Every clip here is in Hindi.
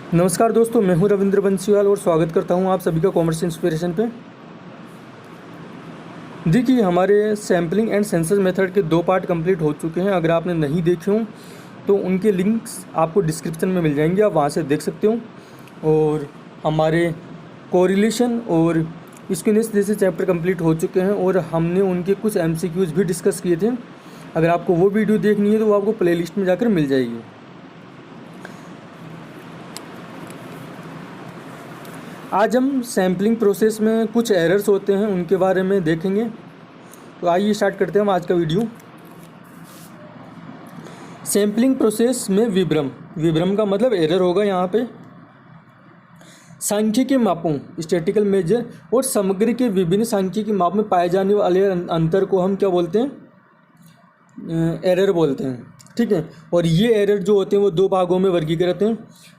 नमस्कार दोस्तों, मैं हूं रविंद्र बंसीवाल और स्वागत करता हूं आप सभी का कॉमर्स इंस्पिरेशन पे। देखिए, हमारे सैम्पलिंग एंड सेंसस मेथड के 2 पार्ट कंप्लीट हो चुके हैं। अगर आपने नहीं देखे हों तो उनके लिंक्स आपको डिस्क्रिप्शन में मिल जाएंगे, आप वहां से देख सकते हो। और हमारे कोरिलेशन और स्क्यूनेस जैसे चैप्टर कंप्लीट हो चुके हैं और हमने उनके कुछ MCQs भी डिस्कस किए थे। अगर आपको वो वीडियो देखनी है तो वो आपको प्लेलिस्ट में जाकर मिल जाएगी। आज हम सैम्पलिंग प्रोसेस में कुछ एरर्स होते हैं उनके बारे में देखेंगे। तो आइए स्टार्ट करते हैं हम आज का वीडियो। सैम्पलिंग प्रोसेस में विभ्रम का मतलब एरर होगा यहाँ पे। सांख्यिकी मापों स्टैटिस्टिकल मेजर और समग्र के विभिन्न सांख्यिकी माप में पाए जाने वाले अंतर को हम क्या बोलते हैं? एरर बोलते हैं। ठीक है। और ये एरर जो होते हैं वो 2 भागों में वर्गीकृत हैं।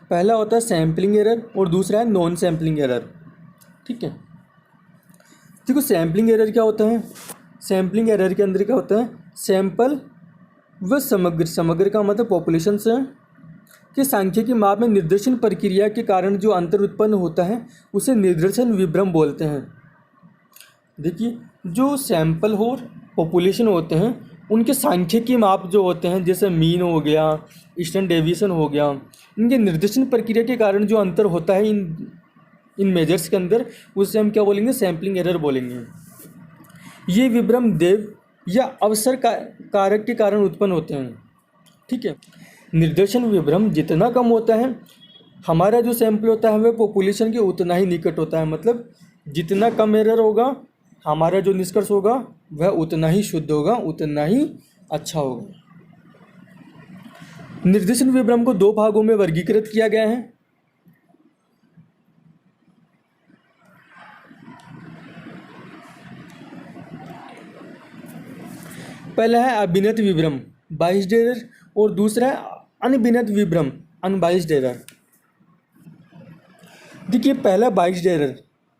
पहला होता है सैम्पलिंग एरर और दूसरा है नॉन सैम्पलिंग एरर। ठीक है। देखो, सैम्पलिंग एरर क्या होता है? सैम्पलिंग एरर के अंदर क्या होता है? सैंपल व समग्र का मतलब पॉपुलेशन से कि सांख्यिकी माप में निर्देशन प्रक्रिया के कारण जो अंतर उत्पन्न होता है उसे निर्देशन विभ्रम बोलते हैं। देखिए, जो सैंपल और पॉपुलेशन होते हैं उनके सांख्यिकी माप जो होते हैं, जैसे मीन हो गया, स्टैंडर्ड डेविएशन हो गया, इनके निर्देशन प्रक्रिया के कारण जो अंतर होता है इन मेजर्स के अंदर, उससे हम क्या बोलेंगे? सैम्पलिंग एरर बोलेंगे। ये विभ्रम देव या अवसर कारक के कारण उत्पन्न होते हैं। ठीक है। निर्देशन विभ्रम जितना कम होता है, हमारा जो सैंपल होता है वह पॉपुलेशन के उतना ही निकट होता है। मतलब जितना कम एरर होगा, हमारा जो निष्कर्ष होगा वह उतना ही शुद्ध होगा, उतना ही अच्छा होगा। निर्देशन विभ्रम को 2 भागों में वर्गीकृत किया गया है। पहला है अभिनत विभ्रम बाइस्ड एरर और दूसरा है अनभिनत विभ्रम अनबाइस्ड एरर। देखिए, पहला बाइस्ड एरर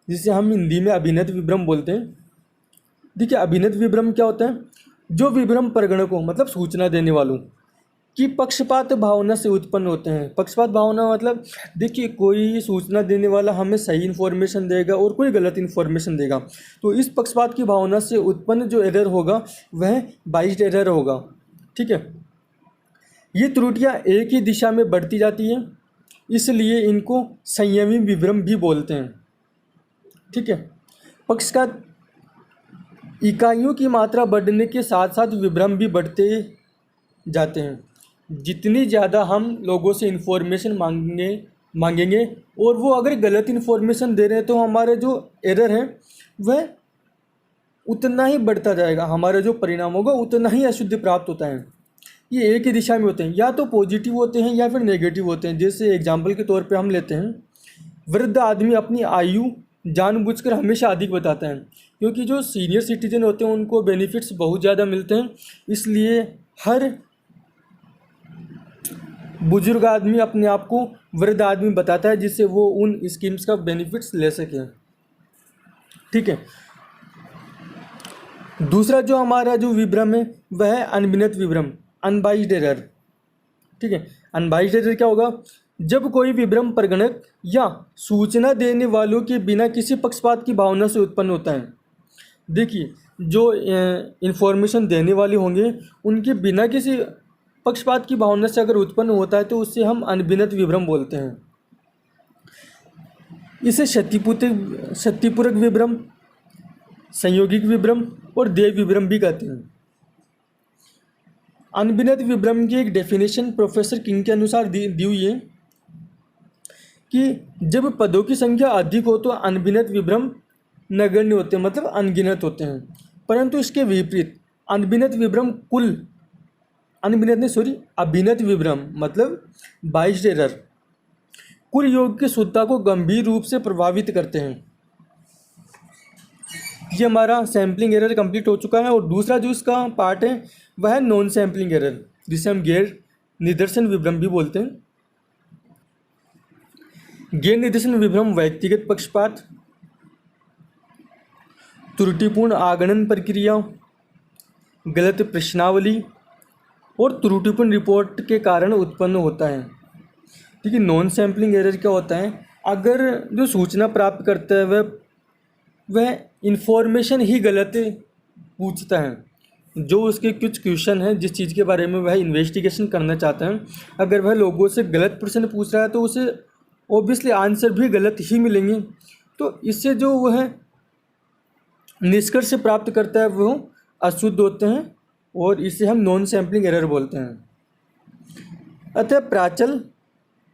जिसे हम हिंदी में अभिनत विभ्रम बोलते हैं। देखिए, अभिनत विभ्रम क्या होता है? जो विभ्रम प्रगणकों मतलब सूचना देने वालों की पक्षपात भावना से उत्पन्न होते हैं। पक्षपात भावना मतलब देखिए, कोई सूचना देने वाला हमें सही इन्फॉर्मेशन देगा और कोई गलत इन्फॉर्मेशन देगा, तो इस पक्षपात की भावना से उत्पन्न जो एरर होगा वह बाइस्ड एरर होगा। ठीक है। ये त्रुटियां एक ही दिशा में बढ़ती जाती हैं, इसलिए इनको संयमी विभ्रम भी बोलते हैं। ठीक है। पक्षपात इकाइयों की मात्रा बढ़ने के साथ साथ विभ्रम भी बढ़ते जाते हैं। जितनी ज़्यादा हम लोगों से इन्फॉर्मेशन मांगेंगे और वो अगर गलत इन्फॉर्मेशन दे रहे हैं तो हमारे जो एरर है वह उतना ही बढ़ता जाएगा, हमारा जो परिणाम होगा उतना ही अशुद्ध प्राप्त होता है। ये एक ही दिशा में होते हैं, या तो पॉजिटिव होते हैं या फिर नेगेटिव होते हैं। जैसे एग्जाम्पल के तौर पे हम लेते हैं, वृद्ध आदमी अपनी आयु जानबूझकर हमेशा अधिक बताता है, क्योंकि जो सीनियर सिटीजन होते हैं उनको बेनिफिट्स बहुत ज़्यादा मिलते हैं, इसलिए हर बुजुर्ग आदमी अपने आप को वृद्ध आदमी बताता है जिससे वो उन स्कीम्स का बेनिफिट्स ले सके। ठीक है। दूसरा जो हमारा जो विभ्रम है वह है अनभिनत विभ्रम अनबाइस्ड एरर। ठीक है। अनबाइस्ड एरर क्या होगा? जब कोई विभ्रम प्रगणक या सूचना देने वालों के बिना किसी पक्षपात की भावना से उत्पन्न होता है। देखिए, जो इन्फॉर्मेशन देने वाले होंगे उनके बिना किसी पक्षपात की भावना से अगर उत्पन्न होता है तो उससे हम अनभिनत विभ्रम बोलते हैं। इसे क्षतिपूरक विभ्रम, संयोगिक विभ्रम और देव विभ्रम भी कहते हैं। अनभिनत विभ्रम की एक डेफिनेशन प्रोफेसर किंग के अनुसार दी हुई है कि जब पदों की संख्या अधिक हो तो अनभिनत विभ्रम नगण्य होते हैं, मतलब अनगिनत होते हैं। परंतु इसके विपरीत अभिनत विभ्रम मतलब बाइस्ड एरर कुल योग की शुद्धता को गंभीर रूप से प्रभावित करते हैं। ये हमारा सैम्पलिंग एरर कंप्लीट हो चुका है। और दूसरा जो इसका पार्ट है वह है नॉन सैम्पलिंग एरर, जिसे हम गैर निदर्शन विभ्रम भी बोलते हैं। गैर निदर्शन विभ्रम व्यक्तिगत पक्षपात, त्रुटिपूर्ण आगणन प्रक्रिया, गलत प्रश्नावली और त्रुटिपूर्ण रिपोर्ट के कारण उत्पन्न होता है। ठीक है। नॉन सैम्पलिंग एरर क्या होता है, अगर जो सूचना प्राप्त करता है वह इंफॉर्मेशन ही गलत पूछता है, जो उसके कुछ क्वेश्चन हैं जिस चीज़ के बारे में वह इन्वेस्टिगेशन करना चाहता है, अगर वह लोगों से गलत प्रश्न पूछ रहा है तो उसे ऑब्वियसली आंसर भी गलत ही मिलेंगे। तो इससे जो वह निष्कर्ष प्राप्त करता है वो अशुद्ध होते हैं और इसे हम नॉन सैम्पलिंग एरर बोलते हैं। अतः प्राचल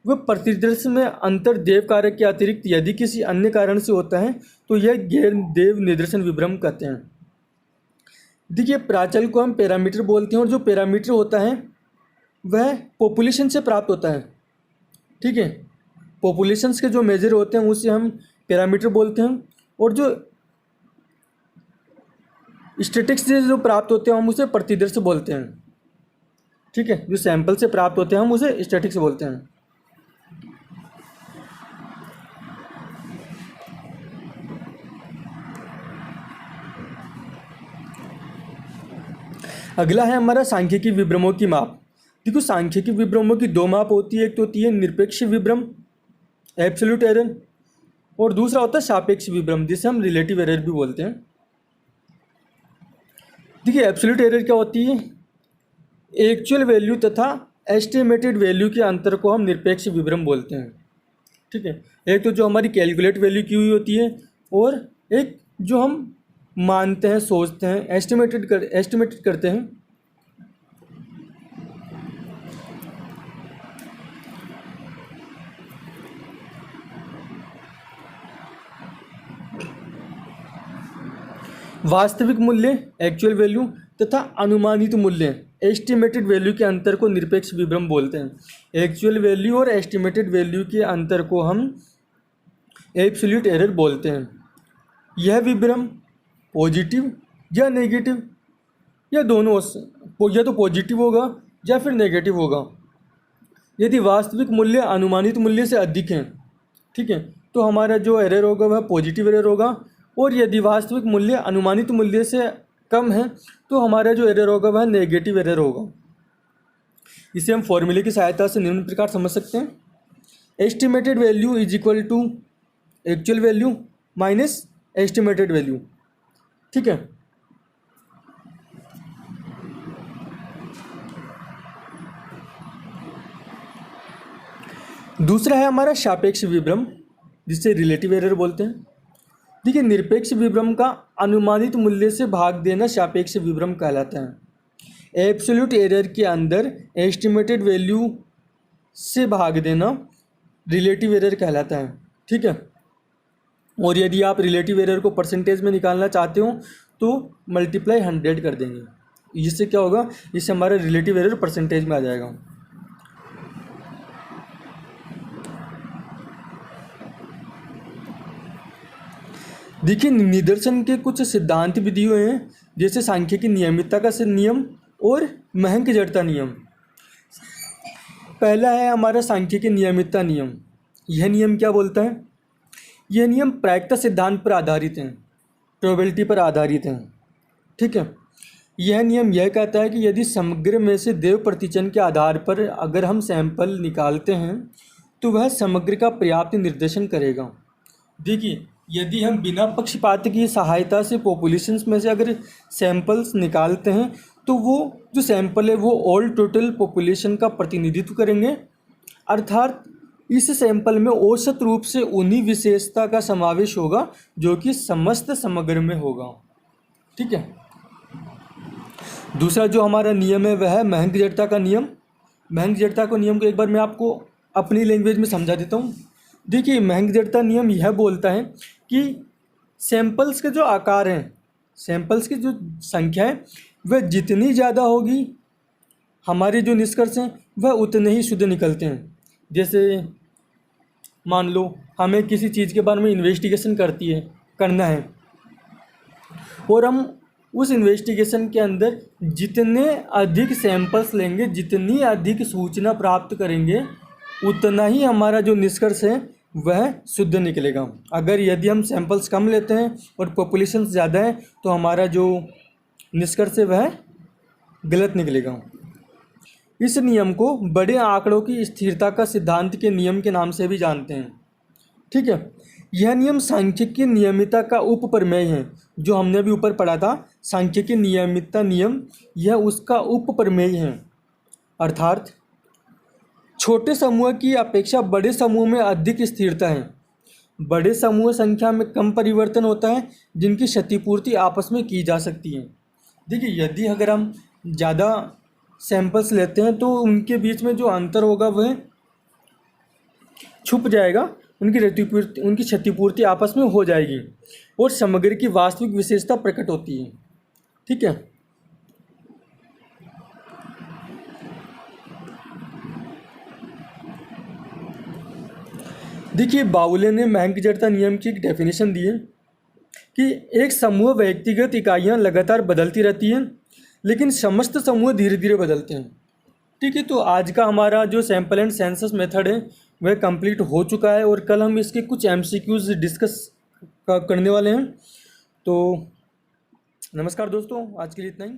व प्रतिदर्श में अंतर देव कारक के अतिरिक्त यदि किसी अन्य कारण से होता है तो यह गैर देव निदर्शन विभ्रम कहते हैं। देखिए, प्राचल को हम पैरामीटर बोलते हैं और जो पैरामीटर होता है वह पॉपुलेशन से प्राप्त होता है। ठीक है, पॉपुलेशंस के जो मेजर होते हैं उसे हम पैरामीटर बोलते हैं और जो स्टैटिस्टिक्स से जो प्राप्त होते हैं हम उसे प्रतिदर्श बोलते हैं। ठीक है, जो सैंपल से प्राप्त होते हैं हम उसे स्टैटिस्टिक्स बोलते हैं। अगला है हमारा सांख्यिकी विभ्रमों की माप। देखो, सांख्यिकी विभ्रमों की दो माप होती है, एक तो होती है निरपेक्ष विभ्रम एब्सोल्यूट एरर और दूसरा होता है सापेक्ष विभ्रम जिसे हम रिलेटिव एरर भी बोलते हैं। देखिए, एब्सोल्यूट एरर क्या होती है, एक्चुअल वैल्यू तथा एस्टिमेटेड वैल्यू के अंतर को हम निरपेक्ष विभ्रम बोलते हैं। ठीक है, एक तो जो हमारी कैलकुलेट वैल्यू की हुई होती है और एक जो हम मानते हैं, सोचते हैं, एस्टिमेटेड करते हैं। वास्तविक मूल्य एक्चुअल वैल्यू तथा अनुमानित मूल्य एस्टिमेटेड वैल्यू के अंतर को निरपेक्ष विभ्रम बोलते हैं। एक्चुअल वैल्यू और एस्टिमेटेड वैल्यू के अंतर को हम एब्सोल्यूट एरर बोलते हैं। यह विभ्रम पॉजिटिव या नेगेटिव या दोनों, या तो पॉजिटिव होगा या फिर नेगेटिव होगा। यदि वास्तविक मूल्य अनुमानित मूल्य से अधिक है, ठीक है, तो हमारा जो एरर होगा वह पॉजिटिव एरर होगा और यदि वास्तविक मूल्य अनुमानित मूल्य से कम है तो हमारा जो एरर होगा वह नेगेटिव एरर होगा। इसे हम फॉर्मूले की सहायता से निम्न प्रकार समझ सकते हैं, estimated value is equal to actual value minus estimated value. ठीक है, दूसरा है हमारा सापेक्ष विभ्रम जिसे रिलेटिव एरर बोलते हैं। देखिए, निरपेक्ष विभ्रम का अनुमानित मूल्य से भाग देना सापेक्ष विभ्रम कहलाता है। एब्सोल्यूट एरर के अंदर एस्टिमेटेड वैल्यू से भाग देना रिलेटिव एरर कहलाता है। ठीक है, और यदि आप रिलेटिव एरर को परसेंटेज में निकालना चाहते हो तो मल्टीप्लाई 100 कर देंगे। इससे क्या होगा, इससे हमारा रिलेटिव एरर परसेंटेज में आ जाएगा। देखिए, निदर्शन के कुछ सिद्धांत भी दिए हुए हैं, जैसे सांख्यिकी नियमितता का नियम और महंक जड़ता नियम। पहला है हमारा सांख्यिकी नियमितता नियम। यह नियम क्या बोलता है, यह नियम प्रायिकता सिद्धांत पर आधारित है, प्रोबेबिलिटी पर आधारित है। ठीक है, यह नियम यह कहता है कि यदि समग्र में से देव प्रतिचन के आधार पर अगर हम सैंपल निकालते हैं तो वह समग्र का पर्याप्त निर्देशन करेगा। देखिए, यदि हम बिना पक्षपात की सहायता से पॉपुलेशंस में से अगर सैंपल्स निकालते हैं तो वो जो सैंपल है वो ऑल टोटल पॉपुलेशन का प्रतिनिधित्व करेंगे, अर्थात इस सैंपल में औसत रूप से उन्हीं विशेषता का समावेश होगा जो कि समस्त समग्र में होगा। ठीक है, दूसरा जो हमारा नियम है वह है महंक जड़ता का नियम। महंक जड़ता का नियम को एक बार मैं आपको अपनी लैंग्वेज में समझा देता हूँ। देखिए, महंक जड़ता नियम यह बोलता है कि सैंपल्स के जो आकार हैं, सैंपल्स की जो संख्या है वह जितनी ज़्यादा होगी हमारे जो निष्कर्ष हैं वह उतने ही शुद्ध निकलते हैं। जैसे मान लो हमें किसी चीज़ के बारे में इन्वेस्टिगेशन करना है और हम उस इन्वेस्टिगेशन के अंदर जितने अधिक सैंपल्स लेंगे, जितनी अधिक सूचना प्राप्त करेंगे, उतना ही हमारा जो निष्कर्ष है वह शुद्ध निकलेगा। अगर यदि हम सैंपल्स कम लेते हैं और पॉपुलेशन ज़्यादा है तो हमारा जो निष्कर्ष है वह गलत निकलेगा। इस नियम को बड़े आंकड़ों की स्थिरता का सिद्धांत के नियम के नाम से भी जानते हैं। ठीक है, यह नियम सांख्यिकीय नियमितता का उपप्रमेय है। जो हमने अभी ऊपर पढ़ा था सांख्यिकीय नियमितता नियम, यह उसका उपप्रमेय है। अर्थात छोटे समूह की अपेक्षा बड़े समूह में अधिक स्थिरता है। बड़े समूह संख्या में कम परिवर्तन होता है जिनकी क्षतिपूर्ति आपस में की जा सकती है। देखिए, यदि अगर हम ज़्यादा सैंपल्स लेते हैं तो उनके बीच में जो अंतर होगा वह छुप जाएगा, उनकी क्षतिपूर्ति आपस में हो जाएगी और समग्र की वास्तविक विशेषता प्रकट होती है। ठीक है, देखिए बाउले ने महंक जड़ता नियम की एक डेफिनेशन दी है कि एक समूह व्यक्तिगत इकाइयां लगातार बदलती रहती हैं लेकिन समस्त समूह धीरे धीरे बदलते हैं। ठीक है, तो आज का हमारा जो सैंपल एंड सेंसस मेथड है वह कंप्लीट हो चुका है और कल हम इसके कुछ एमसीक्यूज डिस्कस करने वाले हैं। तो नमस्कार दोस्तों, आज के लिए इतना ही।